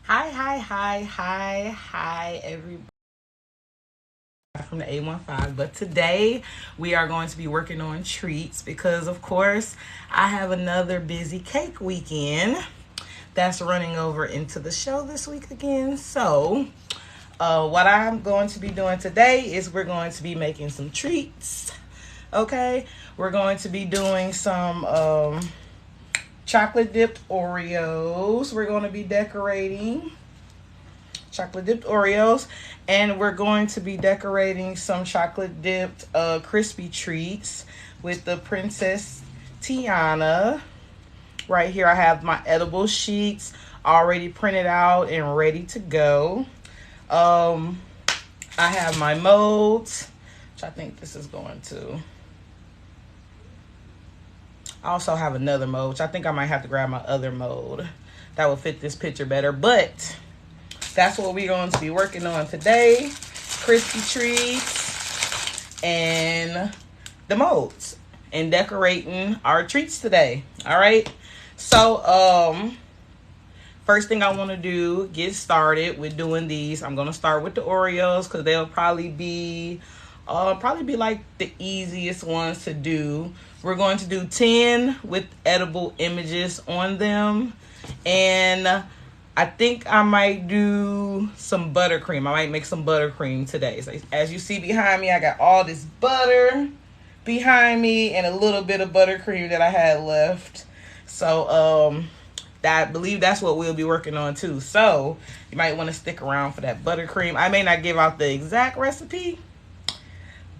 Hi, everybody from the A15. But today we are going to be working on treats because, of course, I have another busy cake weekend that's running over into the show this week again. So, what I'm going to be doing today is we're going to be making some treats. Okay, we're going to be doing some chocolate dipped Oreos. We're going to be decorating chocolate dipped Oreos, and we're going to be decorating some chocolate dipped crispy treats with the Princess Tiana. Right here I have my edible sheets already printed out and ready to go. I have my molds, which I think this is going to. I also have another mold, which I think I might have to grab my other mold that will fit this picture better, but that's what we're going to be working on today. Crispy treats and the molds and decorating our treats today. All right. So, first thing I want to do, get started with doing these. I'm going to start with the Oreos because they'll probably be like the easiest ones to do. We're going to do 10 with edible images on them. And I think I might do some buttercream. I might make some buttercream today. So as you see behind me, I got all this butter behind me and a little bit of buttercream that I had left. So I believe that's what we'll be working on too. So you might want to stick around for that buttercream. I may not give out the exact recipe,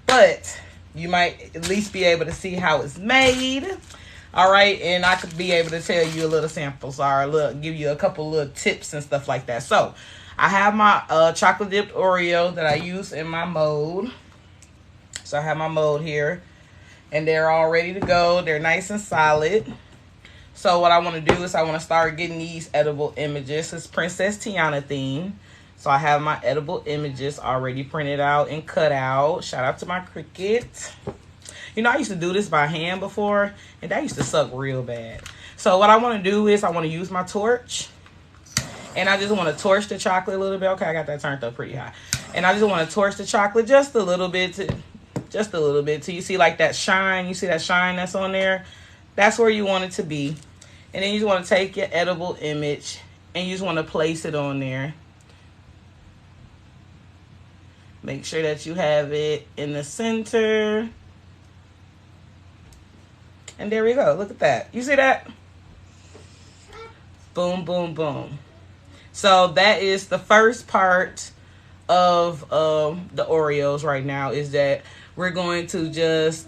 but you might at least be able to see how it's made. All right, and I could be able to tell you a little samples or give you a couple little tips and stuff like that. So I have my chocolate dipped Oreo that I use in my mold. So I have my mold here, and they're all ready to go. They're nice and solid. So what I want to do is I want to start getting these edible images. It's Princess Tiana theme. So I have my edible images already printed out and cut out. Shout out to my Cricut. You know, I used to do this by hand before, and that used to suck real bad. So what I want to do is I want to use my torch, and I just want to torch the chocolate a little bit. Okay, I got that turned up pretty high. And I just want to torch the chocolate just a little bit till you see like that shine. You see that shine that's on there? That's where you want it to be. And then you just want to take your edible image, and you just want to place it on there. Make sure that you have it in the center. And there we go. Look at that. You see that? Boom, boom, boom. So that is the first part of the Oreos right now, is that we're going to just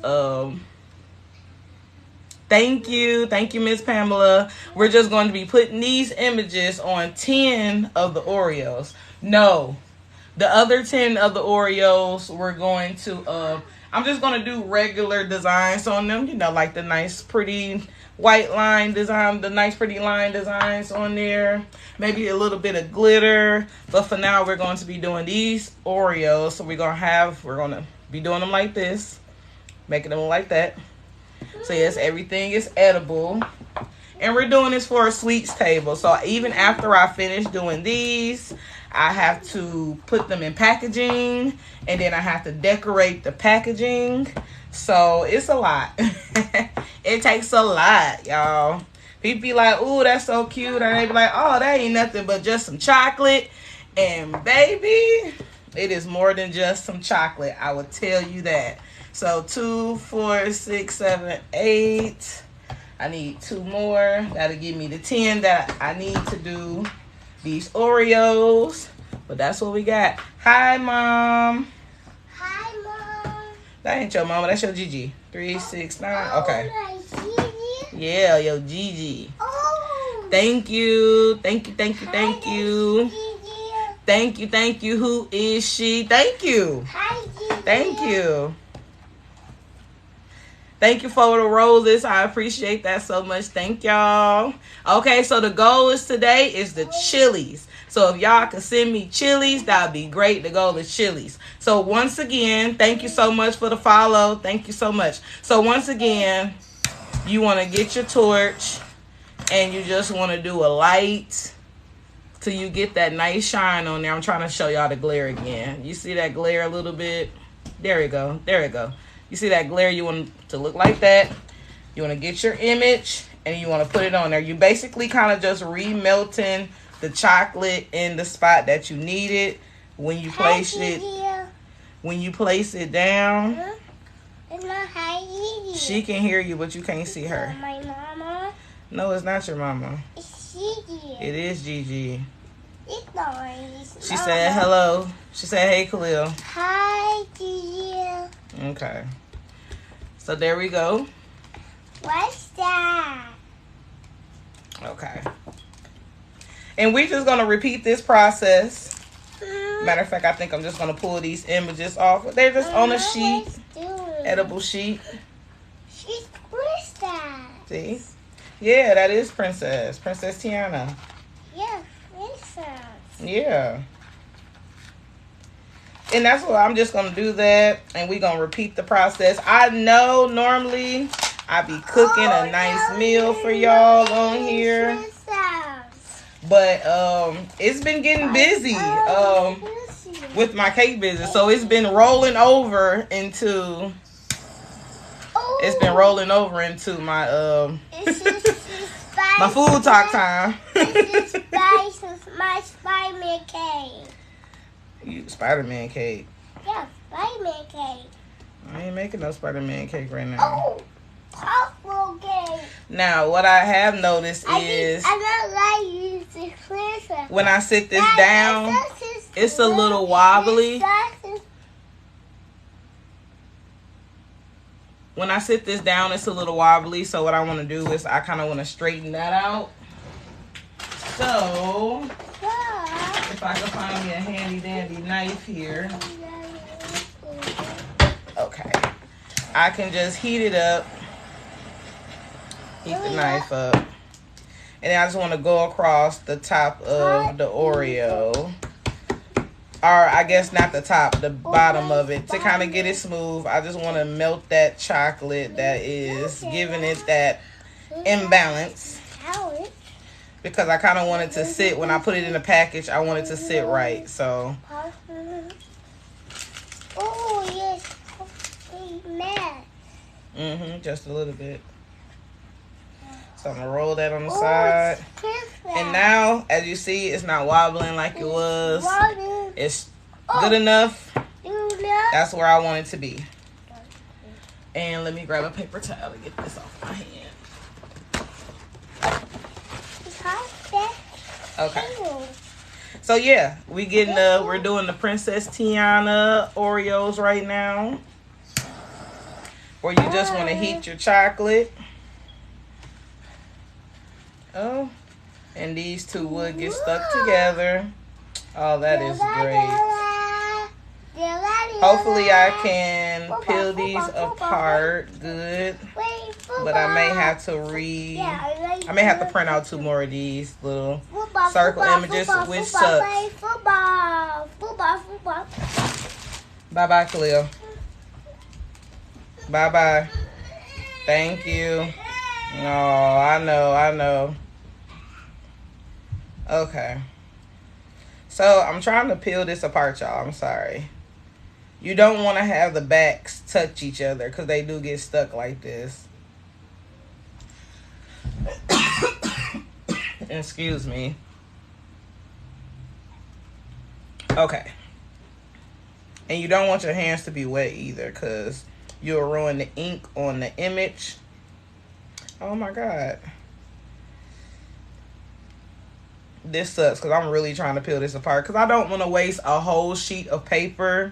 thank you, Miss Pamela. We're just going to be putting these images on 10 of the Oreos. No, the other 10 of the Oreos we're going to I'm just going to do regular designs on them, you know, like the nice pretty white line design, the nice pretty line designs on there, maybe a little bit of glitter. But for now, we're going to be doing these Oreos. So we're going to be doing them like this, making them like that. So yes, everything is edible. And we're doing this for a sweets table. So even after I finish doing these, I have to put them in packaging, and then I have to decorate the packaging. So it's a lot. It takes a lot, y'all. People be like, ooh, that's so cute. And they be like, oh, that ain't nothing but just some chocolate. And baby, it is more than just some chocolate. I will tell you that. So 2, 4, 6, 7, 8. I need 2 more. That'll give me the 10 that I need to do these Oreos. But that's what we got. Hi, Mom. Hi, Mom. That ain't your mama. That's your Gigi. 3, 6, 9. Okay. Oh, Yeah, yo, Gigi. oh. Thank you. Thank you. Thank you. Thank Hi, you. Gigi. Thank you. Thank you. Who is she? Thank you. Hi, Gigi. Thank you. Thank you for the roses. I appreciate that so much. Thank y'all. Okay, so the goal is today is the chilies. So if y'all could send me chilies, that would be great. The goal is chilies. So once again, thank you so much for the follow. Thank you so much. So once again, you want to get your torch, and you just want to do a light till you get that nice shine on there. I'm trying to show y'all the glare again. You see that glare a little bit? There we go. There we go. You see that glare? You want it to look like that. You want to get your image and you want to put it on there. You basically kind of just remelting the chocolate in the spot that you need it when you place it. When you place it down. She can hear you, but you can't see her. My mama. No, it's not your mama. It's Gigi. It is Gigi. It's not. She said hello. She said, hey, Khalil. Hi, Gigi. Okay. So there we go. What's that? Okay. And we're just going to repeat this process. Matter of fact, I think I'm just going to pull these images off. They're just on a sheet. Edible sheet. She's Princess. See? Yeah, that is Princess. Princess Tiana. Yeah, Princess. Yeah. And that's what I'm just going to do that. And we're going to repeat the process. I know normally I be cooking a nice meal for y'all on here. Princess. But it's been getting busy with my cake business. So it's been rolling over into... It's been rolling over into my my food talk time. This is my Spider-Man cake. You Spider-Man cake. Yeah, Spider-Man cake. I ain't making no Spider-Man cake right now. Oh, chocolate cake. Now, what I have noticed is I don't like using Princess. when I sit this down, it's a little wobbly. When I sit this down, it's a little wobbly. So what I want to do is I kind of want to straighten that out. So if I can find me a handy dandy knife here. Okay. I can just heat it up. Heat the knife up. And then I just want to go across the top of the Oreo. Or I guess not the top, the bottom of it. To kind of get it smooth, I just want to melt that chocolate that is giving it that imbalance. Because I kind of want it to sit, when I put it in the package, I want it to sit right. So. Oh, yes. Just a little bit. So I'm going to roll that on the side. And now, as you see, it's not wobbling like it was. It's good enough. That's where I want it to be. And let me grab a paper towel to get this off my hand. Okay. So yeah, we're doing the Princess Tiana Oreos right now. Where you just want to heat your chocolate. Oh, and these two would get stuck together. Oh, that is great. Hopefully I can peel these apart good. But I may have to print out 2 more of these little circle images, which sucks. Bye-bye, Khalil. Bye-bye. Thank you. No, I know. Okay. So, I'm trying to peel this apart, y'all. I'm sorry. You don't want to have the backs touch each other because they do get stuck like this. Excuse me. Okay. And you don't want your hands to be wet either because you'll ruin the ink on the image. Oh my God. This sucks because I'm really trying to peel this apart because I don't want to waste a whole sheet of paper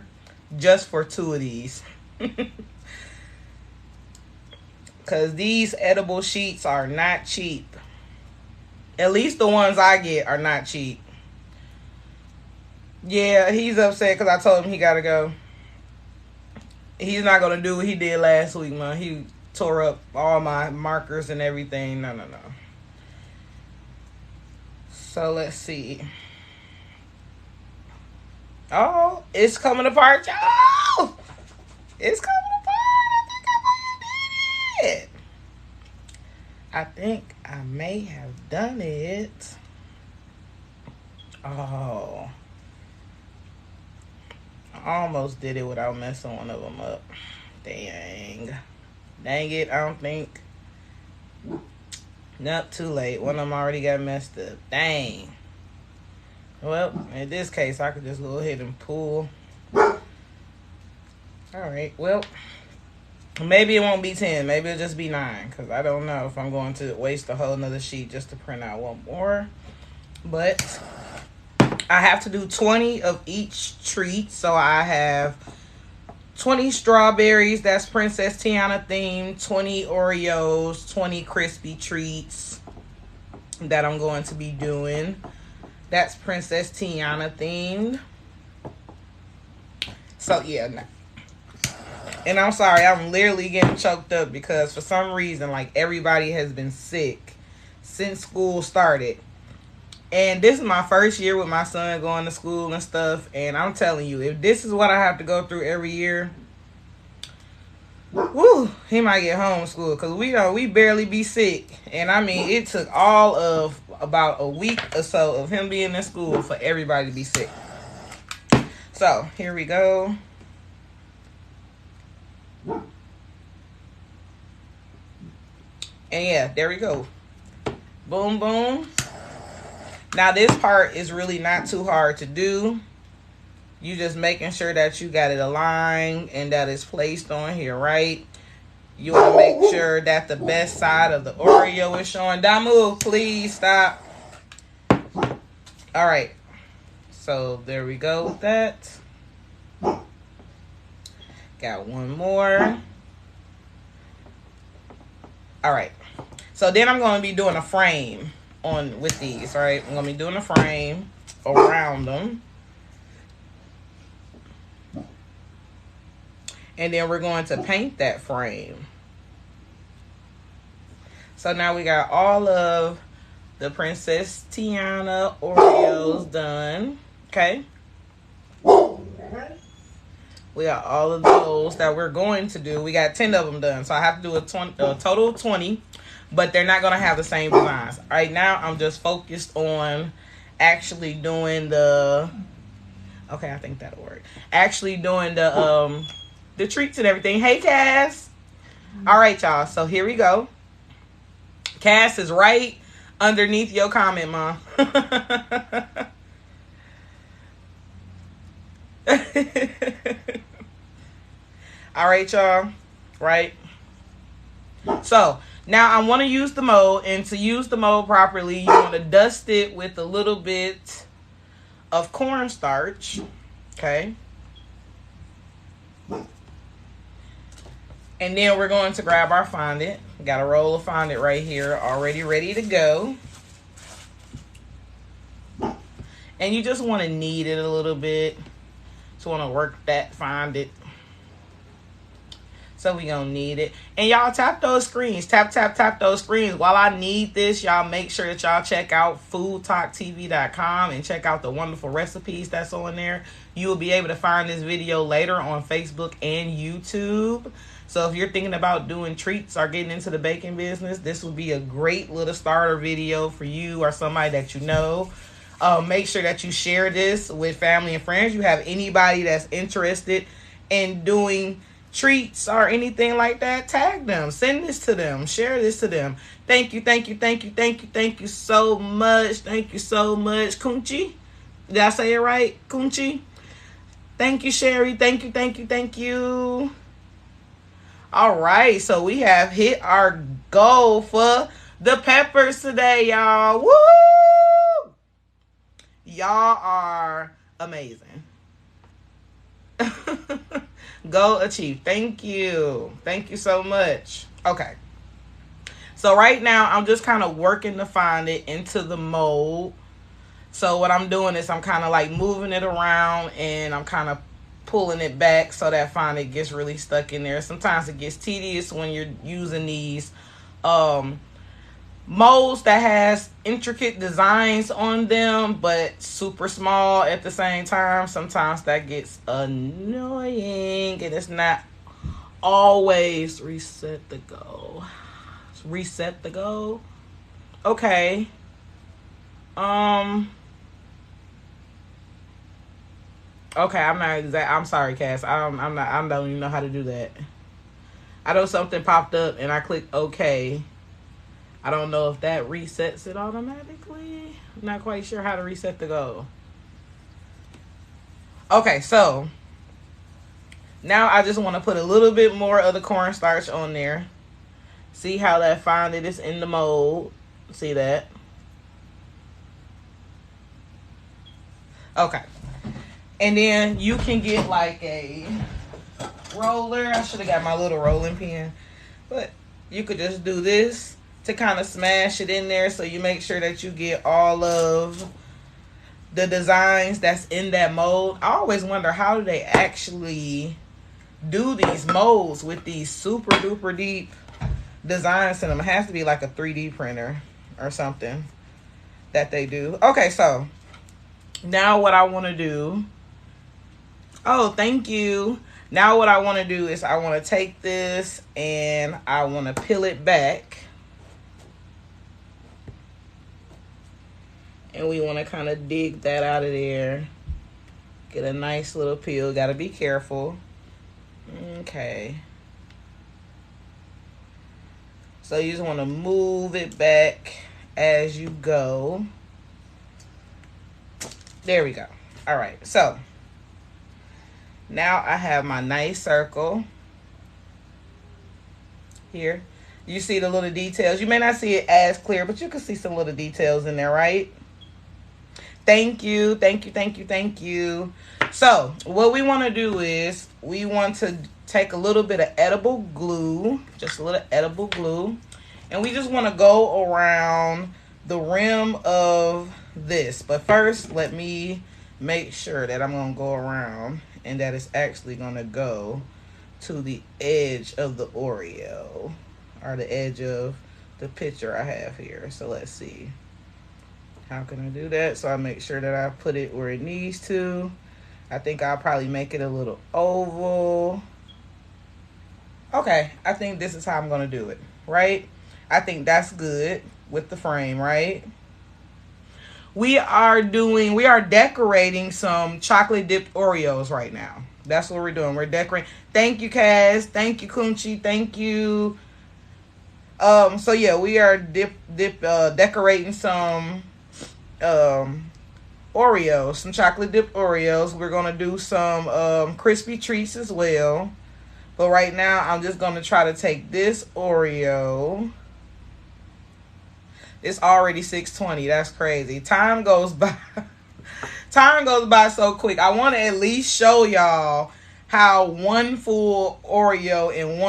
just for 2 of these. Because these edible sheets are not cheap. At least the ones I get are not cheap. Yeah, he's upset because I told him he got to go. He's not going to do what he did last week, man. He tore up all my markers and everything. No. So let's see. Oh, it's coming apart, y'all. It's coming apart. I think I may have done it. Oh. I almost did it without messing one of them up. Dang. Dang it, I don't think. Nope, too late. One of them already got messed up. Dang. Well, in this case, I could just go ahead and pull. Alright, well, maybe it won't be 10. Maybe it'll just be 9. Because I don't know if I'm going to waste a whole nother sheet just to print out one more. But I have to do 20 of each treat. So I have 20 strawberries. That's Princess Tiana themed. 20 Oreos. 20 crispy treats that I'm going to be doing. That's Princess Tiana themed. So, yeah. And I'm sorry, I'm literally getting choked up because for some reason, like, everybody has been sick since school started. And this is my first year with my son going to school and stuff. And I'm telling you, if this is what I have to go through every year, woo, he might get homeschooled. Because we barely be sick. And I mean, it took all of about a week or so of him being in school for everybody to be sick. So, here we go. And yeah, there we go. Boom, boom. Now this part is really not too hard to do. You just making sure that you got it aligned and that it's placed on here right. You want to make sure that the best side of the Oreo is showing. Damu, please stop. All right. So there we go with that. Got one more. All right. So then I'm going to be doing a frame with these, right? I'm going to be doing a frame around them. And then we're going to paint that frame. So now we got all of the Princess Tiana Oreos done. Okay. We got all of those that we're going to do. We got 10 of them done. So I have to do a total of 20. But they're not going to have the same designs. Right now, I'm just focused on actually doing the... Okay, I think that'll work. Actually doing the treats and everything. Hey, Cass. All right, y'all. So here we go. Cass is right underneath your comment, Mom. All right, y'all. Right? So... Now, I want to use the mold, and to use the mold properly, you want to dust it with a little bit of cornstarch, okay? And then we're going to grab our fondant. Got a roll of fondant right here, already ready to go. And you just want to knead it a little bit. Just want to work that fondant. So we gonna need it. And y'all tap those screens. Tap, tap, tap those screens. While I need this, y'all make sure that y'all check out foodtalktv.com and check out the wonderful recipes that's on there. You will be able to find this video later on Facebook and YouTube. So if you're thinking about doing treats or getting into the baking business, this would be a great little starter video for you or somebody that you know. Make sure that you share this with family and friends. You have anybody that's interested in doing treats or anything like that, tag them, send this to them, share this to them. Thank you, thank you, thank you, thank you, thank you so much. Thank you so much, Kunchi. Did I say it right, Kunchi? Thank you, Sherry. Thank you, thank you, thank you. All right, so we have hit our goal for the peppers today, y'all. Woo! Y'all are amazing. Goal achieved. Thank you. Thank you so much. Okay. So right now, I'm just kind of working to find it into the mold. So what I'm doing is I'm kind of like moving it around and I'm kind of pulling it back so that fondant gets really stuck in there. Sometimes it gets tedious when you're using these molds that has intricate designs on them but super small at the same time. Sometimes that gets annoying and it's not always reset the goal. Reset the goal. Okay. Okay, I'm not exact. I'm sorry, Cass. I'm not. I don't even know how to do that. I know something popped up and I clicked OK. I don't know if that resets it automatically. I'm not quite sure how to reset the goal. Okay, so now I just want to put a little bit more of the cornstarch on there. See how that finally is in the mold. See that? Okay. And then you can get like a roller. I should have got my little rolling pin. But you could just do this to kind of smash it in there so you make sure that you get all of the designs that's in that mold. I always wonder, how do they actually do these molds with these super duper deep designs in them? It has to be like a 3D printer or something that they do. Okay, so now what I want to do, oh, thank you. Now what I want to do is I want to take this and I want to peel it back. And we want to kind of dig that out of there. Get a nice little peel. Got to be careful. Okay. So you just want to move it back as you go. There we go. All right. So now I have my nice circle here. You see the little details. You may not see it as clear, but you can see some little details in there, right? Thank you. Thank you. Thank you. Thank you. So what we want to do is we want to take a little bit of edible glue, just a little edible glue, and we just want to go around the rim of this. But first, let me make sure that I'm going to go around and that it's actually going to go to the edge of the Oreo, or the edge of the picture I have here. So let's see. How can I do that? So I make sure that I put it where it needs to. I think I'll probably make it a little oval. Okay, I think this is how I'm going to do it, right? I think that's good with the frame, right? We are decorating some chocolate dipped Oreos right now. That's what we're doing. We're decorating. Thank you, Kaz. Thank you, Kunchi. Thank you. So yeah, we are decorating some Oreos, some chocolate dipped Oreos. We're gonna do some crispy treats as well. But right now, I'm just gonna try to take this Oreo. It's already 6:20. That's crazy. Time goes by. Time goes by so quick. I want to at least show y'all how one full Oreo and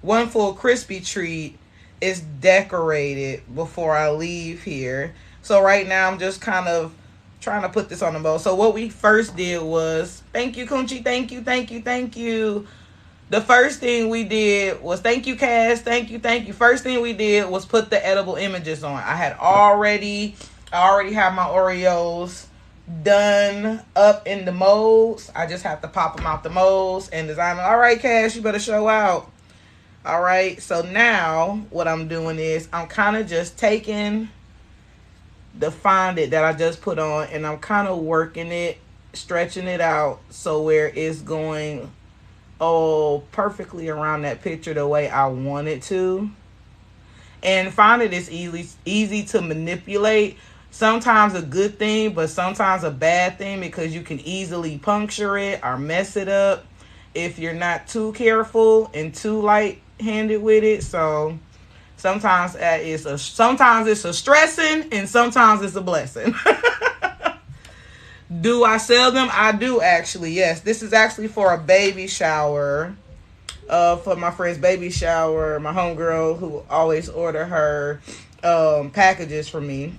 one full crispy treat is decorated before I leave here. So right now I'm just kind of trying to put this on the bowl. So what we first did was, thank you, Kunchi, thank you, thank you, thank you. The first thing we did was, thank you, Cass, thank you, thank you. First thing we did was put the edible images on. I already have my Oreos done up in the molds. I just have to pop them out the molds and design them. All right, Cass, you better show out. All right, so now what I'm doing is I'm kind of just taking the fondant that I just put on and I'm kind of working it, stretching it out so where it's going perfectly around that picture the way I want it to. And fondant is easy to manipulate. Sometimes a good thing, but sometimes a bad thing, because you can easily puncture it or mess it up if you're not too careful and too light-handed with it. So sometimes it's a stressing and sometimes it's a blessing. Do I sell them? I do, actually. Yes, this is actually for a baby shower. For my friend's baby shower, my homegirl who always order her packages for me.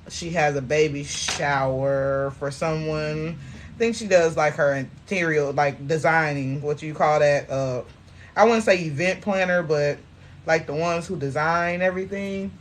She has a baby shower for someone. I think she does like her interior, like designing, what you call that? I wouldn't say event planner, but like the ones who design everything.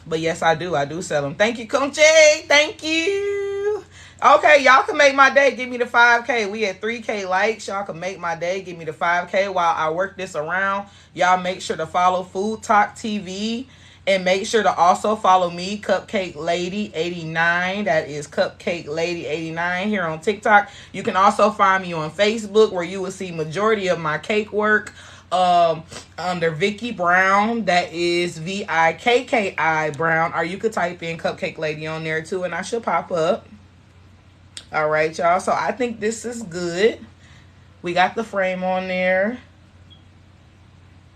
But yes, I do sell them. Thank you, Kunchi. Thank you. Okay, y'all can make my day. Give me the 5K. We at 3K likes. Y'all can make my day. Give me the 5K while I work this around. Y'all make sure to follow Food Talk TV And make sure to also follow me, Cupcake Lady 89. That is Cupcake Lady 89 here on TikTok. You can also find me on Facebook, where you will see majority of my cake work under Vikki Brown. That is Vikki Brown. Or you could type in Cupcake Lady on there too, and I should pop up. All right, y'all. So I think this is good. We got the frame on there.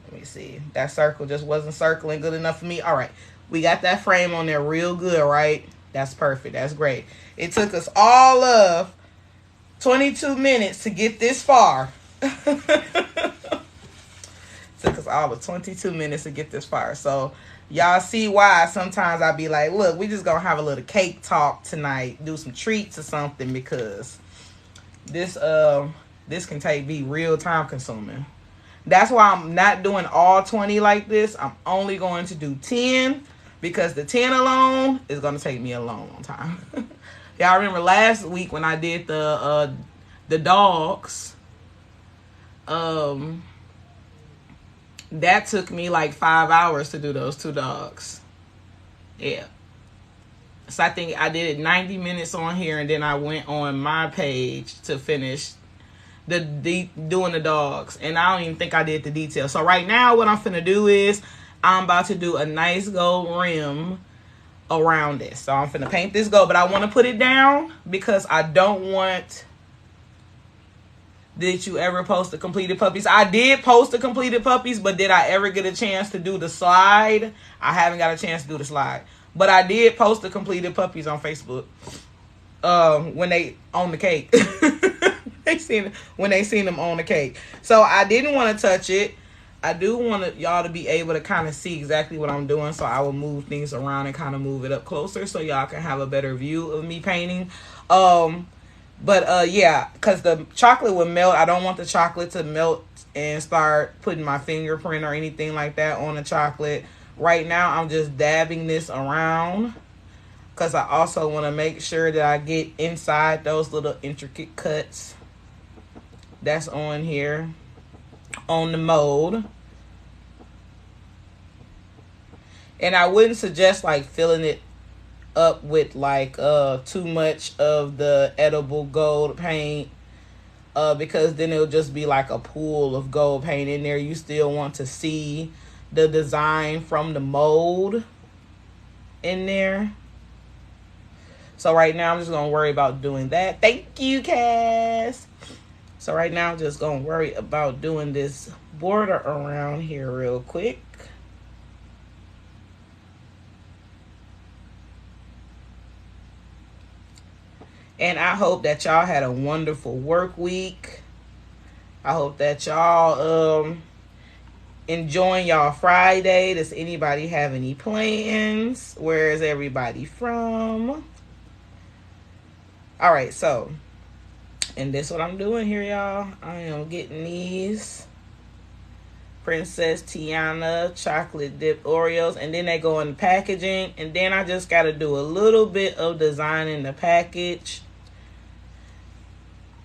Let me see. That circle just wasn't circling good enough for me. All right. We got that frame on there real good, right? That's perfect. That's great. It took us all of 22 minutes to get this far. Took us all of 22 minutes to get this far. So y'all see why sometimes I be like, look, we just gonna have a little cake talk tonight. Do some treats or something, because this can be real time consuming. That's why I'm not doing all 20 like this. I'm only going to do 10, because the 10 alone is going to take me a long time. Y'all remember last week when I did the dogs? That took me like 5 hours to do those 2 dogs. Yeah. So I think I did it 90 minutes on here, and then I went on my page to finish doing the dogs, and I don't even think I did the detail. So right now what I'm finna do is I'm about to do a nice gold rim around this. So I'm finna paint this gold, but I want to put it down because I don't want... Did you ever post the completed puppies? I did post the completed puppies, but did I ever get a chance to do the slide? I haven't got a chance to do the slide, but I did post the completed puppies on Facebook when they on the cake. When they seen them on the cake. So I didn't want to touch it. I do want y'all to be able to kind of see exactly what I'm doing. So I will move things around and kind of move it up closer so y'all can have a better view of me painting. Yeah, because the chocolate would melt. I don't want the chocolate to melt and start putting my fingerprint or anything like that on the chocolate. Right now I'm just dabbing this around, because I also want to make sure that I get inside those little intricate cuts that's on here on the mold. And I wouldn't suggest like filling it up with like too much of the edible gold paint, because then it'll just be like a pool of gold paint in there. You still want to see the design from the mold in there. So right now I'm just gonna worry about doing that. Thank you, Cass. So right now I'm just going to worry about doing this border around here real quick. And I hope that y'all had a wonderful work week. I hope that y'all enjoying y'all Friday. Does anybody have any plans? Where is everybody from? All right, so... And this is what I'm doing here, y'all. I am getting these Princess Tiana chocolate dipped Oreos, and then they go in the packaging, and then I just got to do a little bit of design in the package.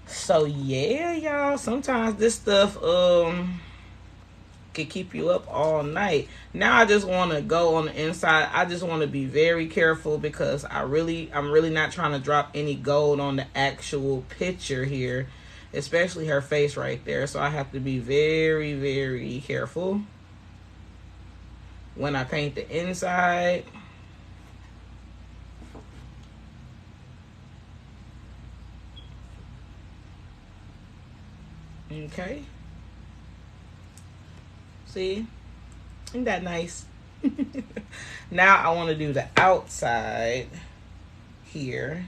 So yeah, y'all, sometimes this stuff could keep you up all night. Now I just want to go on the inside. I just want to be very careful, because I'm really not trying to drop any gold on the actual picture here, especially her face right there. So I have to be very, very careful when I paint the inside. Okay. See? Isn't that nice? Now I want to do the outside here.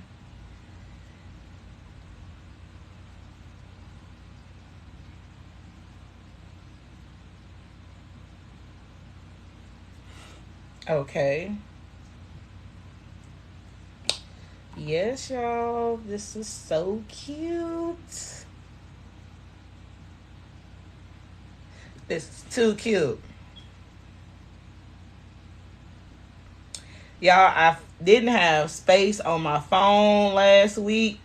Okay. Yes, y'all. This is so cute. This is too cute. Y'all, I didn't have space on my phone last week.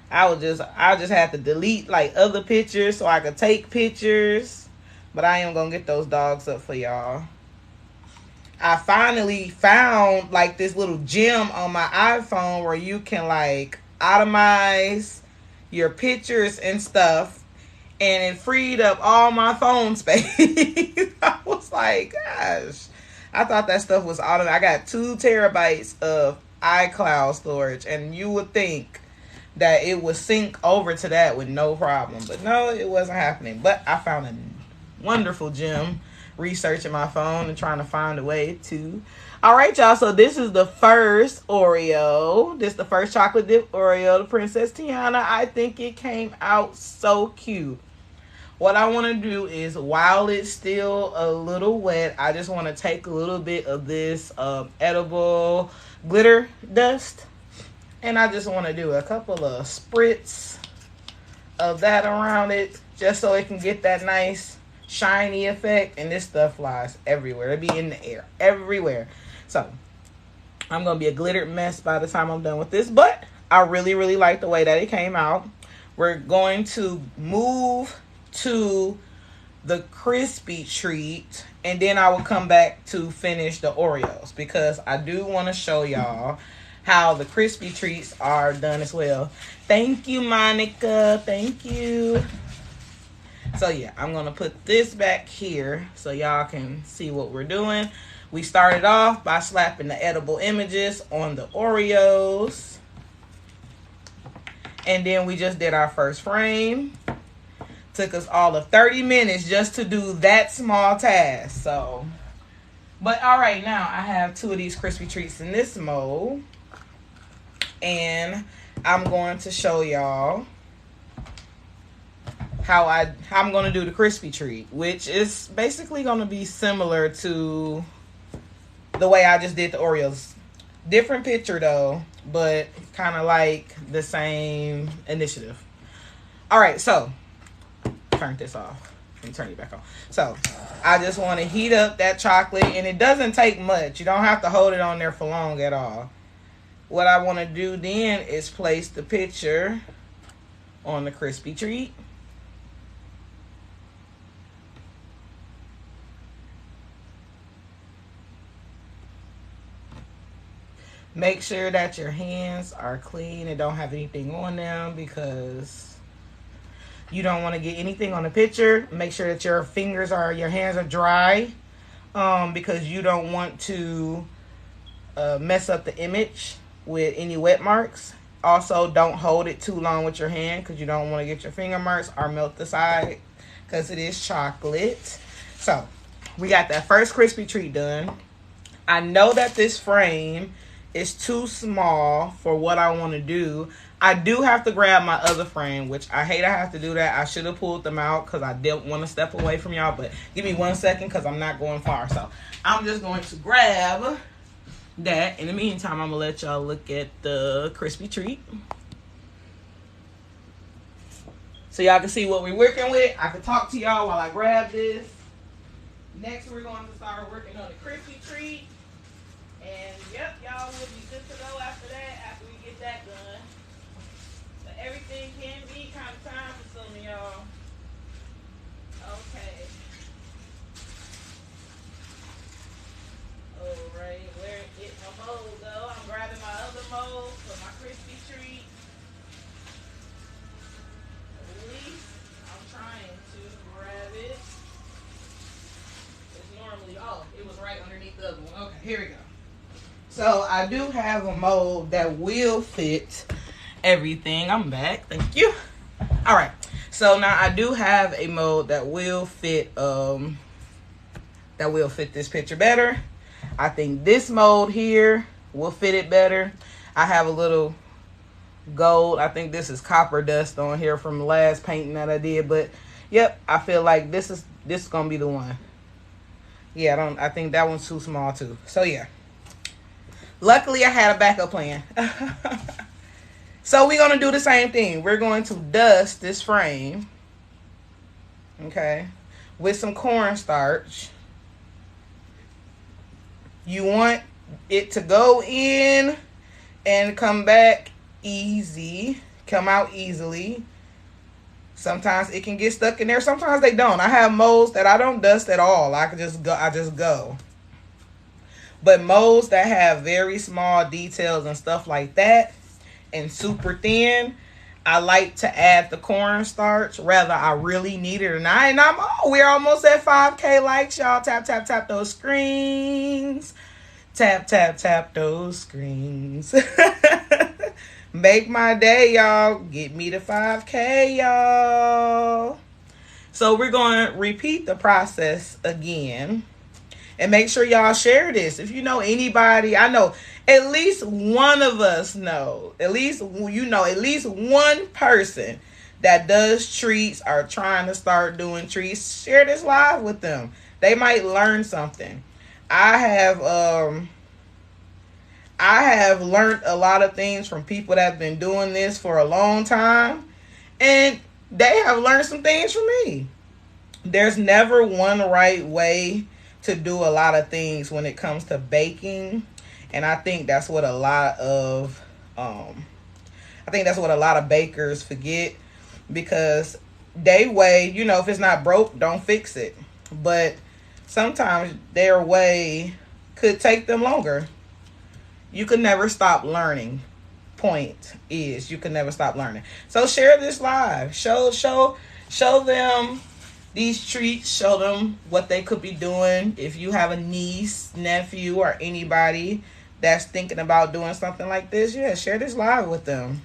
I just had to delete like other pictures so I could take pictures. But I am gonna get those dogs up for y'all. I finally found like this little gem on my iPhone where you can like itemize your pictures and stuff, and it freed up all my phone space. I was like, gosh, I thought that stuff was automatic. I got 2 terabytes of iCloud storage, and you would think that it would sync over to that with no problem, but no, it wasn't happening. But I found a wonderful gem researching my phone and trying to find a way to. All right, y'all, so this is the first Oreo. This is the first chocolate dip Oreo, the Princess Tiana. I think it came out so cute. What I want to do is, while it's still a little wet, I just want to take a little bit of this edible glitter dust, and I just want to do a couple of spritz of that around it, just so it can get that nice shiny effect. And this stuff flies everywhere. It'll be in the air everywhere. So I'm gonna be a glittered mess by the time I'm done with this, but I really, really like the way that it came out. We're going to move to the crispy treat, and then I will come back to finish the Oreos, because I do want to show y'all how the crispy treats are done as well. Thank you, Monica. Thank you. So yeah, I'm gonna put this back here so y'all can see what we're doing. We started off by slapping the edible images on the Oreos, and then we just did our first frame. Took us all of 30 minutes just to do that small task. So, but all right, now I have 2 of these crispy treats in this mold, and I'm going to show y'all how I'm going to do the crispy treat, which is basically going to be similar to the way I just did the Oreos. Different picture though, but kind of like the same initiative. All right, so turn this off and turn it back on. So I just want to heat up that chocolate, and it doesn't take much. You don't have to hold it on there for long at all. What I want to do then is place the picture on the crispy treat. Make sure that your hands are clean and don't have anything on them, because you don't want to get anything on the picture. Make sure that your hands are dry, because you don't want to mess up the image with any wet marks. Also, don't hold it too long with your hand, because you don't want to get your finger marks or melt the side, because it is chocolate. So we got that first crispy treat done. I know that this frame is too small for what I want to do. I do have to grab my other frame, which I hate I have to do that. I should have pulled them out because I didn't want to step away from y'all, but give me 1 second because I'm not going far. So I'm just going to grab that. In the meantime, I'm going to let y'all look at the crispy treat, so y'all can see what we're working with. I can talk to y'all while I grab this. Next, we're going to start working on the crispy treat. And yep, y'all will be good to go after that, after we get that done. But everything can be kind of time consuming, y'all. Okay. Alright, where did my mold go? I'm grabbing my other mold for my crispy treat. At least I'm trying to grab it. It's normally, oh, it was right underneath the other one. Okay, here we go. So I do have a mold that will fit everything. I'm back. Thank you. All right. So now I do have a mold that will fit this picture better. I think this mold here will fit it better. I have a little gold. I think this is copper dust on here from the last painting that I did, but yep, I feel like this is going to be the one. Yeah, I think that one's too small too. So yeah. Luckily, I had a backup plan. So we're going to do the same thing. We're going to dust this frame, okay, with some cornstarch. You want it to go in and come back easy, come out easily. Sometimes it can get stuck in there. Sometimes they don't. I have molds that I don't dust at all. I just go. But molds that have very small details and stuff like that and super thin, I like to add the cornstarch, whether I really need it or not. And we're almost at 5K likes, y'all. Tap, tap, tap those screens. Tap, tap, tap those screens. Make my day, y'all. Get me to 5K, y'all. So we're going to repeat the process again. And make sure y'all share this. If you know anybody, I know at least one of us know, at least one person that does treats or trying to start doing treats. Share this live with them. They might learn something. I have learned a lot of things from people that have been doing this for a long time, and they have learned some things from me. There's never one right way to do a lot of things when it comes to baking, and I think that's what a lot of bakers forget, because they way, if it's not broke, don't fix it. But sometimes their way could take them longer. You can never stop learning. Point is, you can never stop learning. So share this live. Show them these treats. Show them what they could be doing. If you have a niece, nephew, or anybody that's thinking about doing something like this, yeah, share this live with them.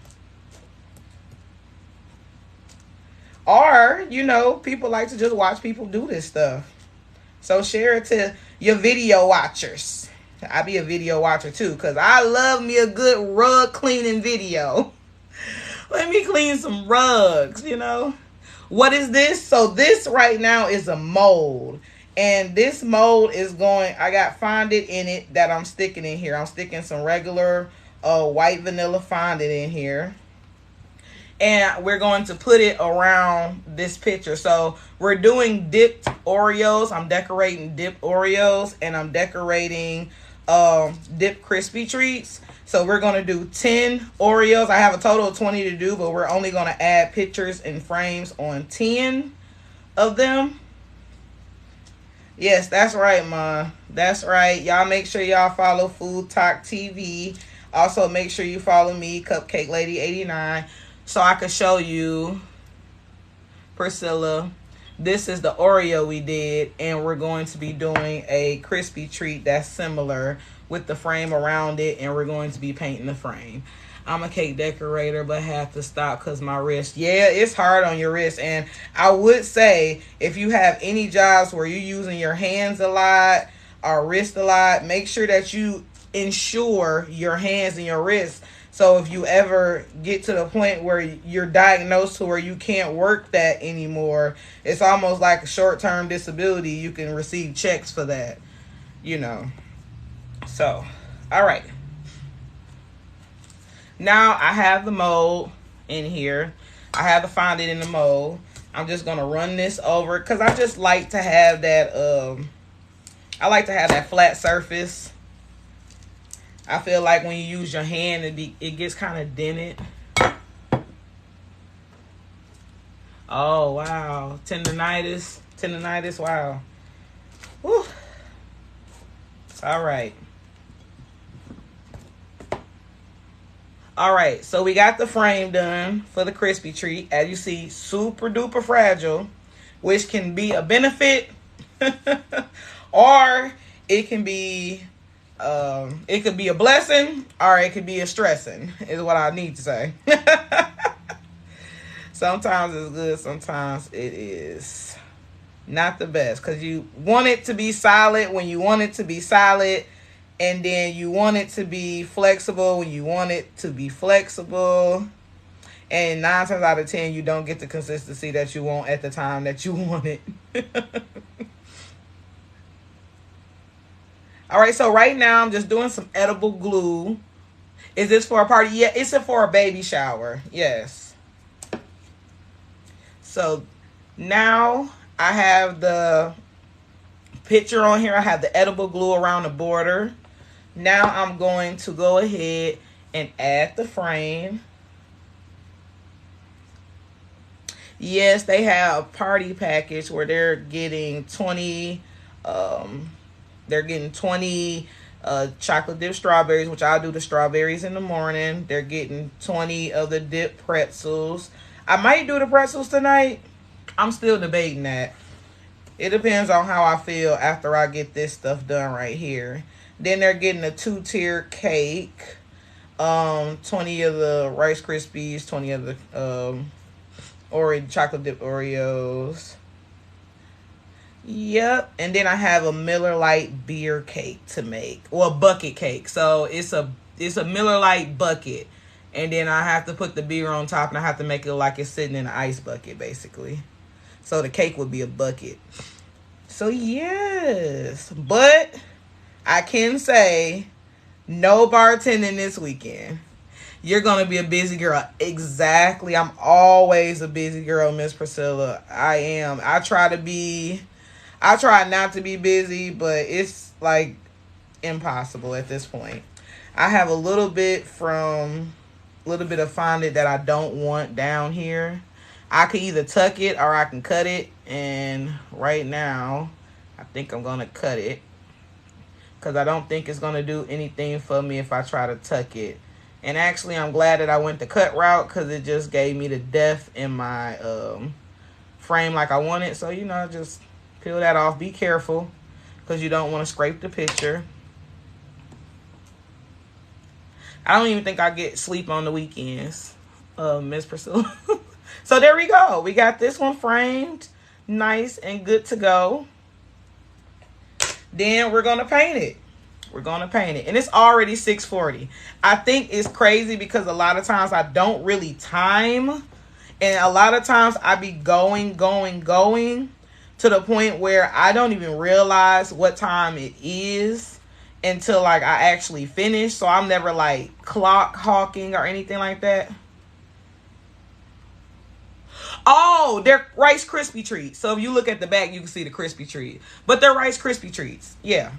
Or, people like to just watch people do this stuff. So share it to your video watchers. I be a video watcher too, because I love me a good rug cleaning video. Let me clean some rugs, What is this? So this right now is a mold. And this mold is I got fondant in it that I'm sticking in here. I'm sticking some regular white vanilla fondant in here. And we're going to put it around this picture. So we're doing dipped Oreos. I'm decorating dipped Oreos, and I'm decorating dipped crispy treats. So we're going to do 10 Oreos. I have a total of 20 to do, but we're only going to add pictures and frames on 10 of them. Yes, that's right, Ma. That's right. Y'all make sure y'all follow Food Talk TV. Also, make sure you follow me, Cupcake Lady 89. So I could show you, Priscilla, this is the Oreo we did, and we're going to be doing a crispy treat that's similar with the frame around it, and we're going to be painting the frame. I'm a cake decorator, but have to stop because my wrist. Yeah, it's hard on your wrist. And I would say, if you have any jobs where you're using your hands a lot or wrist a lot, make sure that you ensure your hands and your wrists. So if you ever get to the point where you're diagnosed to where you can't work that anymore, it's almost like a short-term disability. You can receive checks for that, So, all right. Now I have the mold in here. I have the fondant in the mold. I'm just going to run this over because I just like to have that, flat surface. I feel like when you use your hand, it gets kind of dented. Oh, wow. Tendinitis, wow. Whew. All right. All right, so we got the frame done for the crispy treat. As you see, super duper fragile, which can be a benefit or it can be it could be a blessing, or it could be a stressing, is what I need to say. Sometimes it's good, sometimes it is not the best, because you want it to be solid when you want it to be solid, and then you want it to be flexible when you want it to be flexible. And 9 times out of 10, you don't get the consistency that you want at the time that you want it. All right, so right now I'm just doing some edible glue. Is this for a party? Yeah, it's for a baby shower. Yes. So now I have the picture on here. I have the edible glue around the border. Now I'm going to go ahead and add the frame. Yes, they have a party package where they're getting 20 chocolate dip strawberries, which I'll do the strawberries in the morning. They're getting 20 of the dip pretzels. I might do the pretzels tonight. I'm still debating that. It depends on how I feel after I get this stuff done right here. Then they're getting a 2-tier cake. 20 of the Rice Krispies, 20 of the chocolate dip Oreos. Yep. And then I have a Miller Lite beer cake to make. Well, bucket cake. So it's a Miller Lite bucket. And then I have to put the beer on top, and I have to make it like it's sitting in an ice bucket, basically. So the cake would be a bucket. So yes. But I can say no bartending this weekend. You're going to be a busy girl. Exactly. I'm always a busy girl, Miss Priscilla. I am. I try not to be busy, but it's like impossible at this point. I have a little bit of fondant that I don't want down here. I can either tuck it or I can cut it. And right now, I think I'm going to cut it, because I don't think it's going to do anything for me if I try to tuck it. And actually, I'm glad that I went the cut route, because it just gave me the depth in my frame like I wanted. So, just peel that off. Be careful, because you don't want to scrape the picture. I don't even think I get sleep on the weekends, Miss Priscilla. So there we go. We got this one framed, nice and good to go. Then we're going to paint it. And it's already 6:40. I think it's crazy because a lot of times I don't really time. And a lot of times I be going to the point where I don't even realize what time it is until like I actually finish. So I'm never like clock hawking or anything like that. Oh, they're Rice Krispie treats. So if you look at the back, you can see the Krispie treat. But they're Rice Krispie treats. Yeah.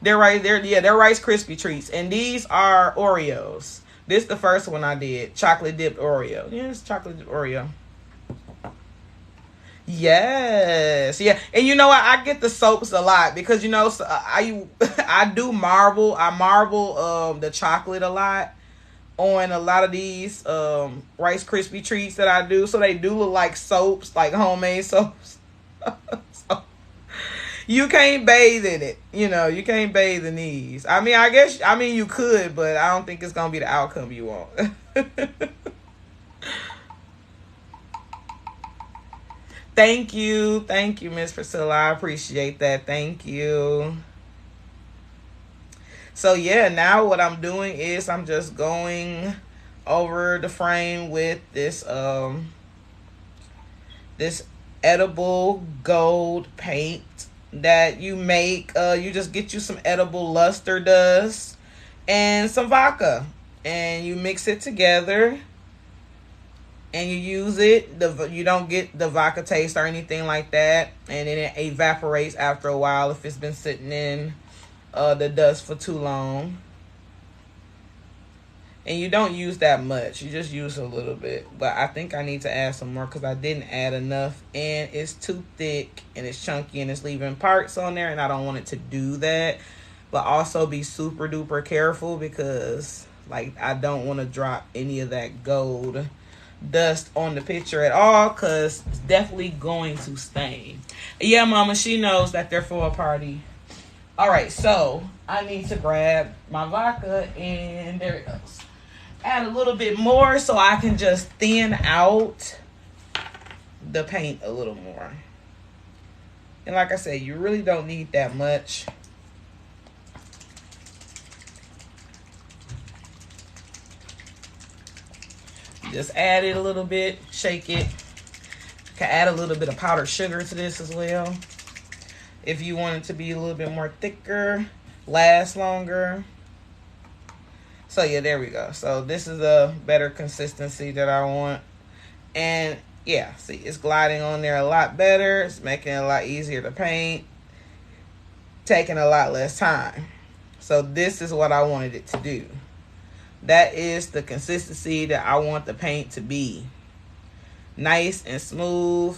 They're Rice Krispie treats. And these are Oreos. This is the first one I did. Chocolate dipped Oreo. Yes, chocolate dipped Oreo. Yes. Yeah. And you know what? I get the soaps a lot because, I do marble. I marble the chocolate a lot on a lot of these Rice Krispie treats that I do. So they do look like soaps, like homemade soaps. So you can't bathe in it. You can't bathe in these. I mean, you could, but I don't think it's going to be the outcome you want. Thank you, Miss Priscilla. I appreciate that. Thank you. So yeah, now what I'm doing is I'm just going over the frame with this this edible gold paint that you make. You just get you some edible luster dust and some vodka, and you mix it together. And you use it. You don't get the vodka taste or anything like that. And then it evaporates after a while if it's been sitting in the dust for too long. And you don't use that much. You just use a little bit. But I think I need to add some more because I didn't add enough. And it's too thick and it's chunky and it's leaving parts on there. And I don't want it to do that. But also be super duper careful because I don't want to drop any of that gold dust on the picture at all because it's definitely going to stain. Yeah, Mama, she knows that they're for a party. All right, so I need to grab my vodka and there it goes. Add a little bit more so I can just thin out the paint a little more. And like I said, you really don't need that much. Just add it a little bit, shake it. Can add a little bit of powdered sugar to this as well. If you want it to be a little bit more thicker, last longer. So yeah, there we go. So this is a better consistency that I want. And yeah, see, it's gliding on there a lot better. It's making it a lot easier to paint. Taking a lot less time. So this is what I wanted it to do. That is the consistency that I want the paint to be. Nice and smooth.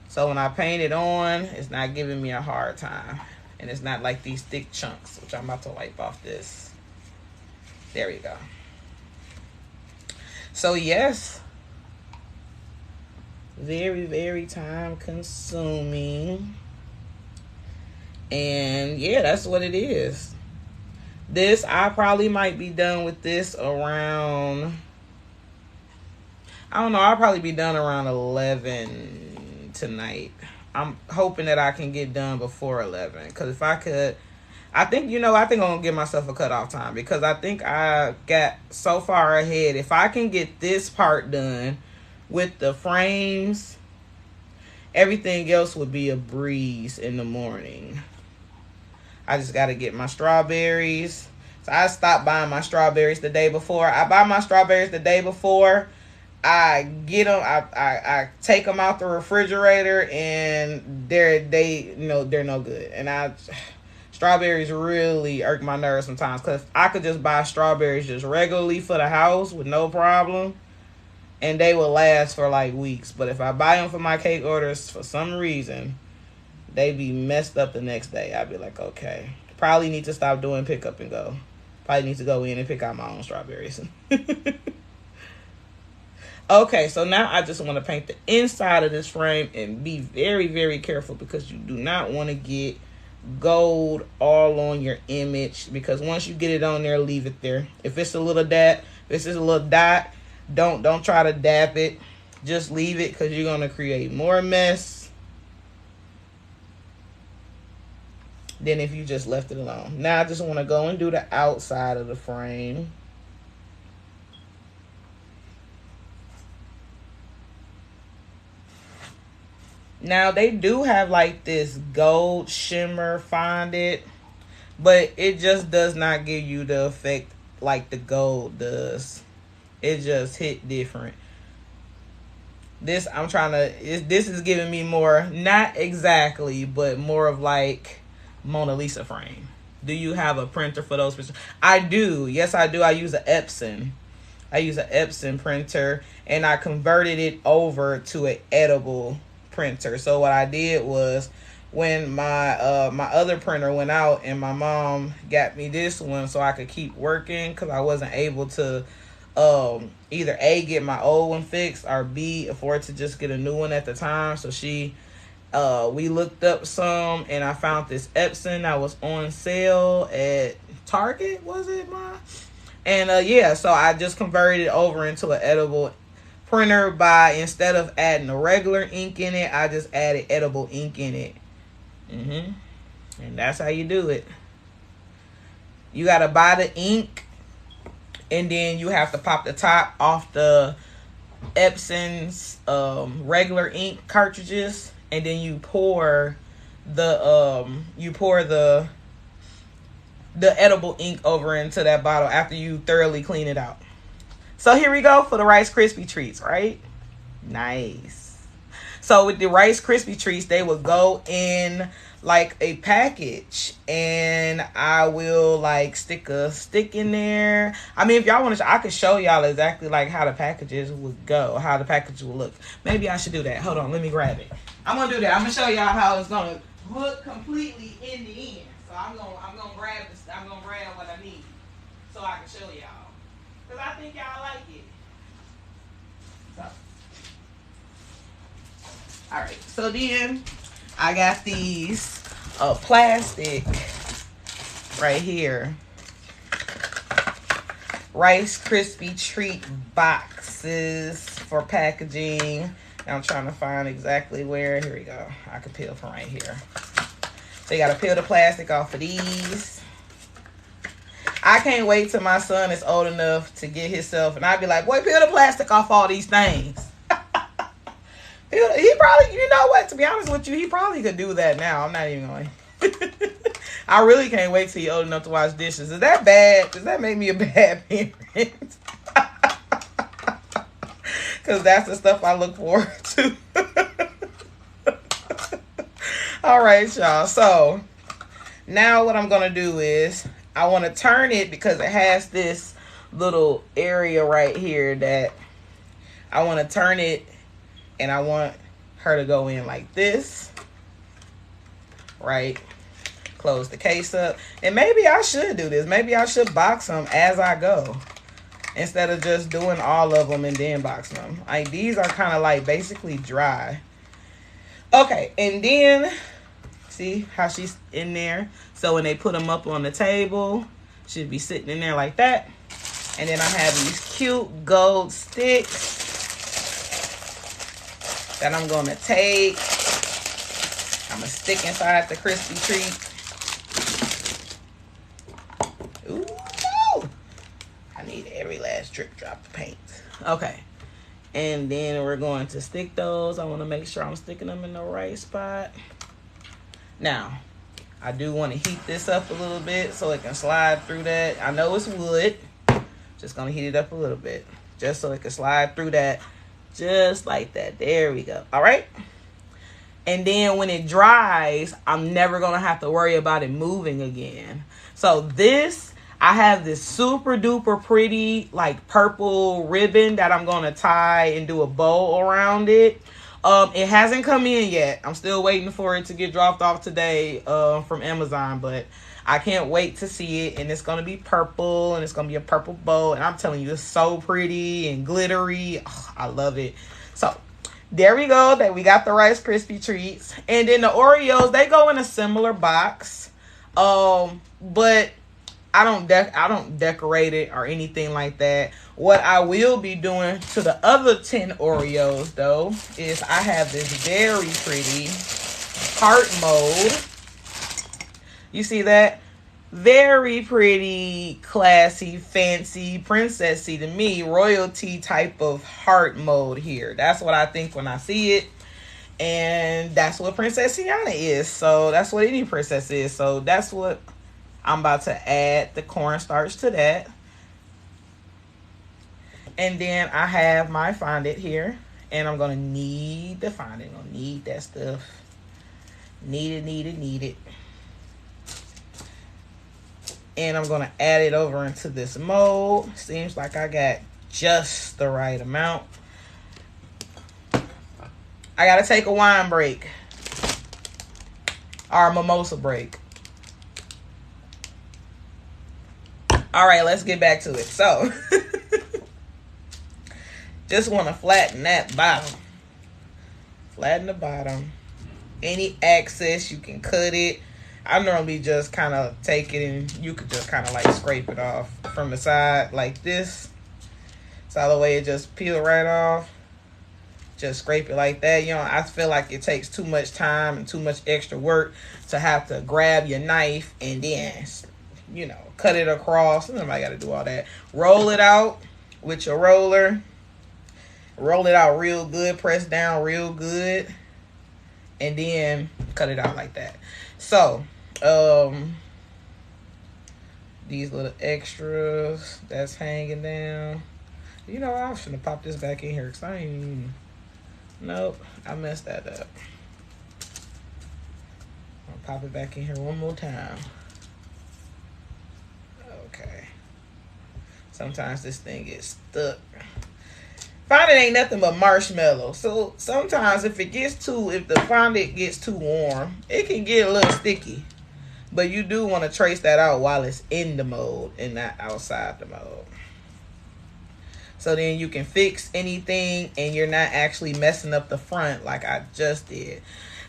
So when I paint it on, it's not giving me a hard time. And it's not like these thick chunks, which I'm about to wipe off this. There we go. So yes, very, very time consuming. And yeah, that's what it is. This, I probably might be done with this around, I don't know, I'll probably be done around 11 tonight. I'm hoping that I can get done before 11. Because if I could, I think I'm going to give myself a cutoff time. Because I think I got so far ahead. If I can get this part done with the frames, everything else would be a breeze in the morning. I just got to get my strawberries. So I stopped buying my strawberries the day before. I buy my strawberries the day before. I get them. I take them out the refrigerator, and they're no good. And strawberries really irk my nerves sometimes, because I could just buy strawberries just regularly for the house with no problem, and they will last for like weeks. But if I buy them for my cake orders, for some reason, they be messed up the next day. I'd be like, okay, probably need to stop doing pick up and go. Probably need to go in and pick out my own strawberries. Okay, so now I just want to paint the inside of this frame, and be very, very careful, because you do not want to get gold all on your image, because once you get it on there, leave it there. If it's a little dot, don't try to dap it. Just leave it, because you're going to create more mess than if you just left it alone. Now I just want to go and do the outside of the frame. Now, they do have like this gold shimmer fondant, but it just does not give you the effect like the gold does. It just hit different. This is giving me more, not exactly, but more of like Mona Lisa frame. Do you have a printer for those pictures? I do. Yes, I do. I use an Epson. I use an Epson printer, and I converted it over to an edible printer. So what I did was, when my my other printer went out, and my mom got me this one so I could keep working, because I wasn't able to either A, get my old one fixed, or B, afford to just get a new one at the time. So we looked up some, and I found this Epson that was on sale at Target, was it, Ma? And yeah, so I just converted it over into an edible printer by, instead of adding a regular ink in it, I just added edible ink in it. And that's how you do it. You got to buy the ink, and then you have to pop the top off the Epson's regular ink cartridges, and then you pour the edible ink over into that bottle after you thoroughly clean it out. So here we go for the Rice Krispie treats, right? Nice. So with the Rice Krispie treats, they will go in like a package, and I will like stick a stick in there. I mean, if y'all want to, I could show y'all exactly like how the packages would go, how the package will look. Maybe I should do that. Hold on, let me grab it. I'm gonna do that. I'm gonna show y'all how it's gonna look completely in the end. So I'm gonna grab this. I'm gonna grab what I need so I can show y'all. Because I think y'all like it. So. Alright, so then I got these plastic right here Rice Krispie treat boxes for packaging. And I'm trying to find exactly where. Here we go. I can peel from right here. So you got to peel the plastic off of these. I can't wait till my son is old enough to get himself, and I'd be like, boy, peel the plastic off all these things. He probably, you know what, to be honest with you, he probably could do that now. I'm not even going. I really can't wait till he's old enough to wash dishes. Is that bad? Does that make me a bad parent? Because that's the stuff I look forward to. All right, y'all. So now what I'm going to do is I want to turn it, because it has this little area right here that I want to turn it, and I want her to go in like this, right? Close the case up. And maybe I should do this. Maybe I should box them as I go, instead of just doing all of them and then boxing them. Like, these are kind of like basically dry. Okay, and then see how she's in there? So when they put them up on the table, should be sitting in there like that. And then I have these cute gold sticks that I'm going to take. I'm going to stick inside the crispy treat. Ooh, I need every last drip drop of paint. Okay. And then we're going to stick those. I want to make sure I'm sticking them in the right spot. Now, I do want to heat this up a little bit so it can slide through that. I know it's wood. Just going to heat it up a little bit, just so it can slide through that, just like that. There we go. All right. And then when it dries, I'm never going to have to worry about it moving again. So this, I have this super duper pretty like purple ribbon that I'm going to tie and do a bow around it. It hasn't come in yet. I'm still waiting for it to get dropped off today from Amazon, but I can't wait to see it. And it's going to be purple, and it's going to be a purple bow. And I'm telling you, it's so pretty and glittery. Oh, I love it. So there we go. That we got the Rice Krispie treats. And then the Oreos, they go in a similar box. But I don't decorate it or anything like that. What I will be doing to the other 10 Oreos, though, is I have this very pretty heart mold. You see that? Very pretty, classy, fancy, princessy to me, royalty type of heart mold here. That's what I think when I see it. And that's what Princess Tiana is. So that's what any princess is. So that's what I'm about to add the cornstarch to that. And then I have my fondant here. And I'm going to knead the fondant. I'm going to knead that stuff. Knead it. And I'm going to add it over into this mold. Seems like I got just the right amount. I got to take a wine break. Or a mimosa break. All right, let's get back to it. So, just want to flatten that bottom. Flatten the bottom. Any excess, you can cut it. I normally just kind of take it and you could just kind of like scrape it off from the side like this. So the way it just peel right off. Just scrape it like that. You know, I feel like it takes too much time and too much extra work to have to grab your knife and then, you know, cut it across. Nobody got to do all that. Roll it out with your roller. Roll it out real good. Press down real good. And then cut it out like that. So, these little extras that's hanging down. You know, I should have popped this back in here because I ain't even... Nope, I messed that up. I'll pop it back in here one more time. Okay. Sometimes this thing gets stuck. Fondant ain't nothing but marshmallow. So sometimes if the fondant gets too warm, it can get a little sticky. But you do want to trace that out while it's in the mold and not outside the mold. So then you can fix anything and you're not actually messing up the front like I just did.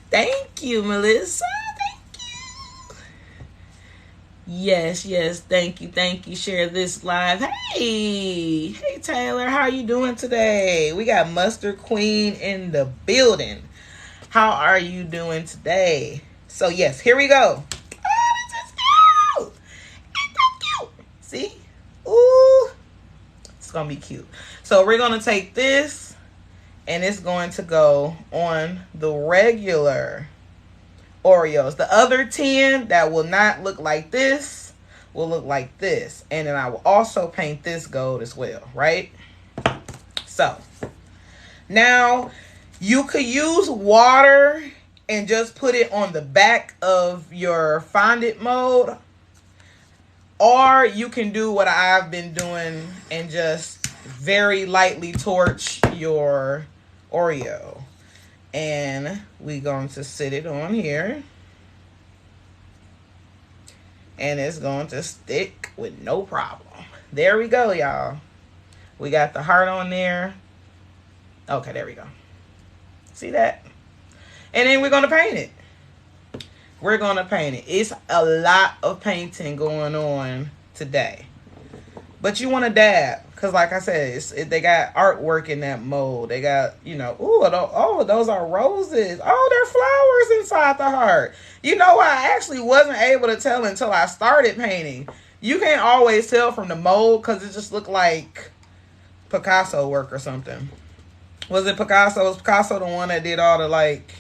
Thank you, Melissa. Thank you. Yes, thank you. Share this live. Hey Taylor, how are you doing today? We got Mustard Queen in the building. How are you doing today? So yes, here we go. Oh, this is cute. It's so cute. See? Ooh. It's going to be cute. So we're going to take this and it's going to go on the regular Oreos. The other 10 that will not look like this will look like this. And then I will also paint this gold as well, right? So now you could use water and just put it on the back of your fondant mold. Or you can do what I've been doing and just very lightly torch your Oreo. And we're going to sit it on here. And it's going to stick with no problem. There we go, y'all. We got the heart on there. Okay, there we go. See that? And then we're going to paint it. We're going to paint it. It's a lot of painting going on today. But you want to dab. Because like I said, they got artwork in that mold. They got, you know, oh, those are roses. Oh, they're flowers inside the heart. You know what? I actually wasn't able to tell until I started painting. You can't always tell from the mold because it just looked like Picasso work or something. Was it Picasso? Was Picasso the one that did all the like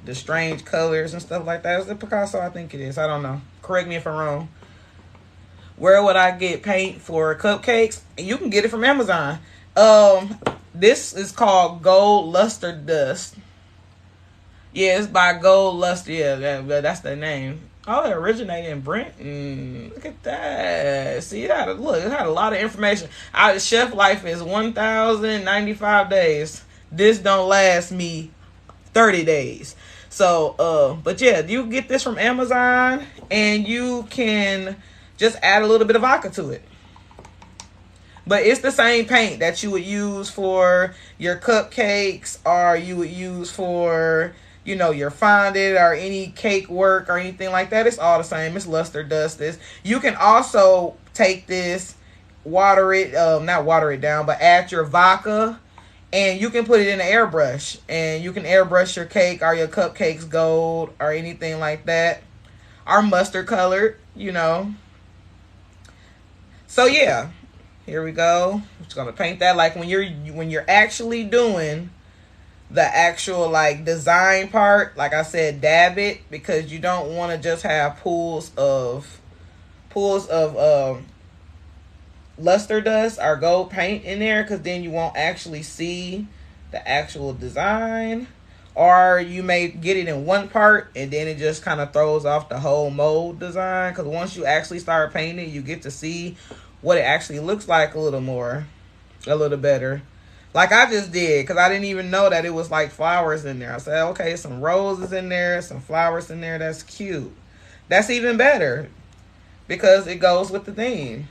the strange colors and stuff like that? Is it Picasso? I think it is. I don't know. Correct me if I'm wrong. Where would I get paint for cupcakes? You can get it from Amazon. This is called Gold Luster Dust. Yeah, it's by Gold Luster. Yeah, that's the name. Oh, it originated in Britain. Look at that. See, it had a lot of information. Our shelf life is 1,095 days. This don't last me 30 days. So, but yeah, you get this from Amazon, and you can just add a little bit of vodka to it. But it's the same paint that you would use for your cupcakes, or you would use for, you know, your fondant or any cake work or anything like that. It's all the same. It's luster dust. You can also take this, water it, not water it down, but add your vodka, and you can put it in an airbrush, and you can airbrush your cake or your cupcakes gold or anything like that, or mustard colored, you know. So yeah, here we go. I'm just gonna paint that like when you're actually doing the actual like design part. Like I said, dab it, because you don't want to just have pools of luster dust or gold paint in there, because then you won't actually see the actual design, or you may get it in one part and then it just kind of throws off the whole mold design. Because once you actually start painting, you get to see what it actually looks like a little better. Like I just did, because I didn't even know that it was like flowers in there. I said, okay, some roses in there, some flowers in there. That's cute. That's even better, because it goes with the theme.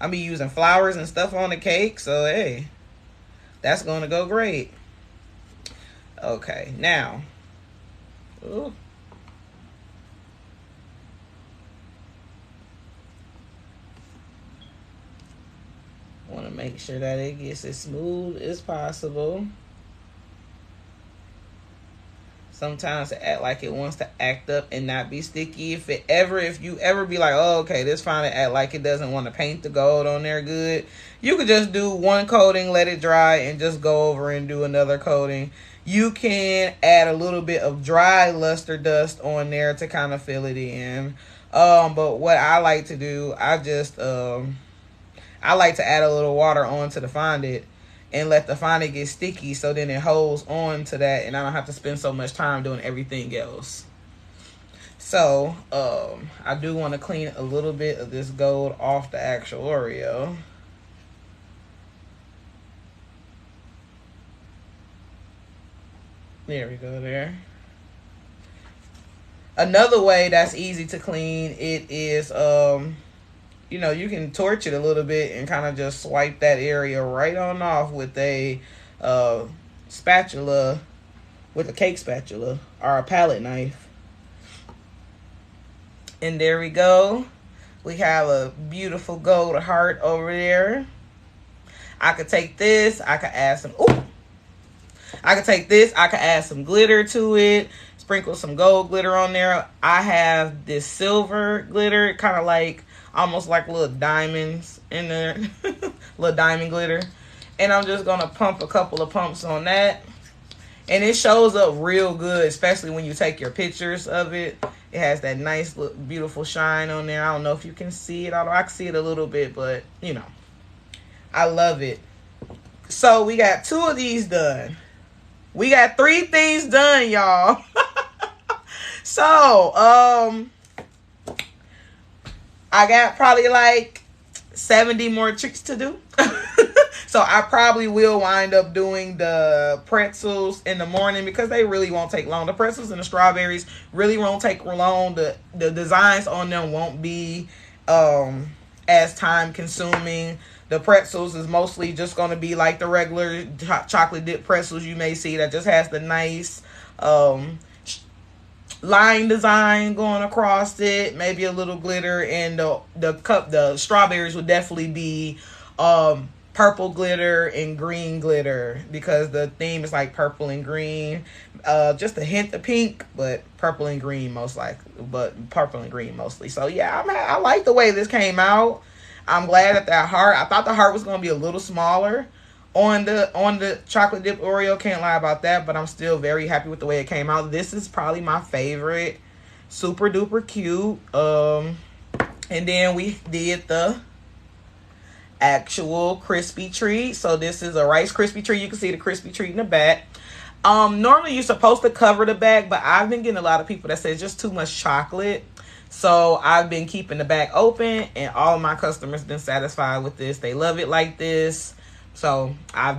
I'll be using flowers and stuff on the cake, so hey, that's going to go great. Okay, now. Ooh. Want to make sure that it gets as smooth as possible. Sometimes it act like it wants to act up and not be sticky. If you ever be like, oh, okay, this finally act like it doesn't want to paint the gold on there good, you could just do one coating, let it dry, and just go over and do another coating. You can add a little bit of dry luster dust on there to kind of fill it in. But what I like to do, I like to add a little water onto the fondant and let the fondant get sticky, so then it holds on to that and I don't have to spend so much time doing everything else. So, I do want to clean a little bit of this gold off the actual Oreo. There we go there. Another way that's easy to clean it is, you know, you can torch it a little bit and kind of just swipe that area right on off with a spatula, with a cake spatula or a palette knife. And there we go. We have a beautiful gold heart over there. I could take this. I could add some. Ooh. I could take this. I could add some glitter to it. Sprinkle some gold glitter on there. I have this silver glitter, kind of like almost like little diamonds in there, little diamond glitter. And I'm just gonna pump a couple of pumps on that, and it shows up real good, especially when you take your pictures of it. It has that nice, beautiful shine on there. I don't know if you can see it, although I can see it a little bit, but you know, I love it. So we got 2 of these done. We got 3 things done, y'all. So, I got probably like 70 more tricks to do. So So I probably will wind up doing the pretzels in the morning because they really won't take long. The pretzels and the strawberries really won't take long. The designs on them won't be as time consuming. The pretzels is mostly just going to be like the regular chocolate dip pretzels you may see that just has the nice line design going across it, maybe a little glitter, and the strawberries would definitely be purple glitter and green glitter because the theme is like purple and green, just a hint of pink, but purple and green mostly. So yeah, I like the way this came out. I'm glad that heart, I thought the heart was going to be a little smaller on the chocolate dip Oreo. Can't lie about that, but I'm still very happy with the way it came out. This is probably my favorite. Super duper cute. And then we did the actual crispy treat. So this is a Rice Krispie treat. You can see the crispy treat in the back. Normally you're supposed to cover the bag, but I've been getting a lot of people that say it's just too much chocolate. So I've been keeping the bag open, and all of my customers been satisfied with this. They love it like this. So I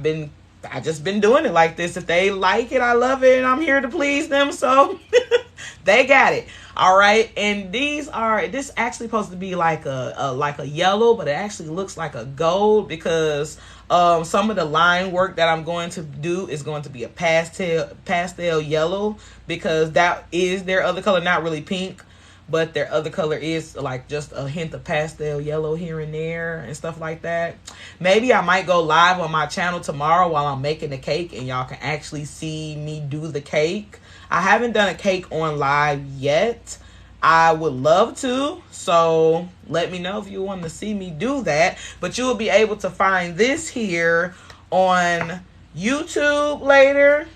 just been doing it like this. If they like it, I love it, and I'm here to please them. So they got it. All right. And this actually supposed to be like a yellow, but it actually looks like a gold because some of the line work that I'm going to do is going to be a pastel yellow because that is their other color, not really pink. But their other color is like just a hint of pastel yellow here and there and stuff like that. Maybe I might go live on my channel tomorrow while I'm making the cake and y'all can actually see me do the cake. I haven't done a cake on live yet. I would love to. So let me know if you want to see me do that. But you will be able to find this here on YouTube later,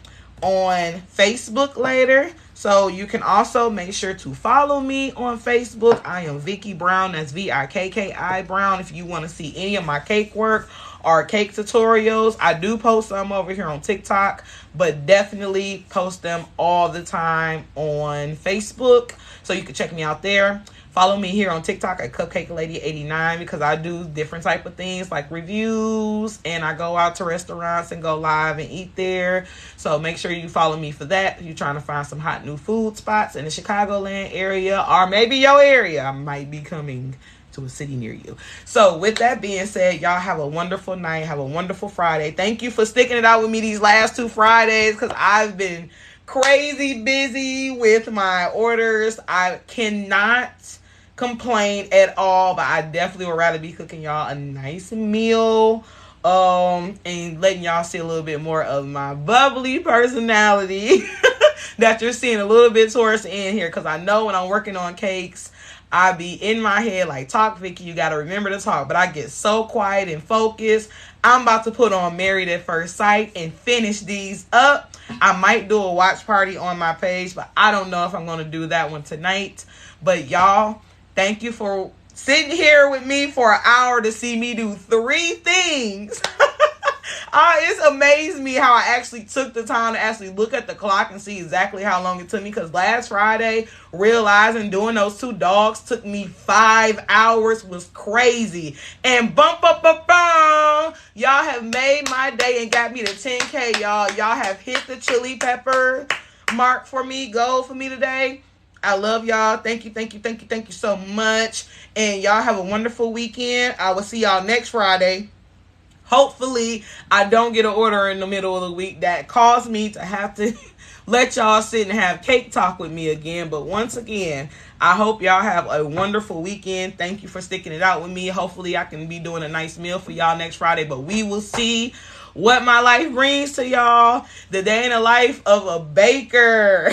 on Facebook later. So you can also make sure to follow me on Facebook. I am Vikki Brown. That's Vikki Brown. If you want to see any of my cake work or cake tutorials, I do post some over here on TikTok, but definitely post them all the time on Facebook. So you can check me out there. Follow me here on TikTok at Cupcake Lady 89 because I do different type of things like reviews, and I go out to restaurants and go live and eat there. So make sure you follow me for that. If you're trying to find some hot new food spots in the Chicagoland area or maybe your area, I might be coming to a city near you. So with that being said, y'all have a wonderful night. Have a wonderful Friday. Thank you for sticking it out with me these last 2 Fridays because I've been crazy busy with my orders. I cannot complain at all, but I definitely would rather be cooking y'all a nice meal and letting y'all see a little bit more of my bubbly personality that you're seeing a little bit towards the end here, because I know when I'm working on cakes I be in my head like, talk Vikki, you gotta remember to talk, but I get so quiet and focused. I'm about to put on Married at First Sight and finish these up. I might do a watch party on my page, but I don't know if I'm going to do that one tonight. But y'all, thank you for sitting here with me for an hour to see me do 3 things. It's amazed me how I actually took the time to actually look at the clock and see exactly how long it took me. Because last Friday, realizing doing those 2 dogs took me 5 hours was crazy. And y'all have made my day and got me to 10K, y'all. Y'all have hit the chili pepper mark for me, goal for me today. I love y'all. Thank you so much. And y'all have a wonderful weekend. I will see y'all next Friday. Hopefully, I don't get an order in the middle of the week that caused me to have to let y'all sit and have cake talk with me again. But once again, I hope y'all have a wonderful weekend. Thank you for sticking it out with me. Hopefully, I can be doing a nice meal for y'all next Friday. But we will see what my life brings to y'all. The day in the life of a baker.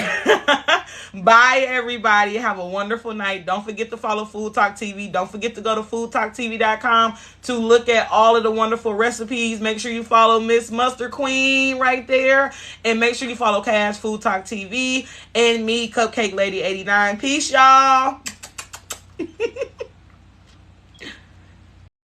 Bye, everybody. Have a wonderful night. Don't forget to follow Food Talk TV. Don't forget to go to foodtalktv.com to look at all of the wonderful recipes. Make sure you follow Miss Mustard Queen right there. And make sure you follow Cash Food Talk TV and me, Cupcake Lady 89. Peace, y'all.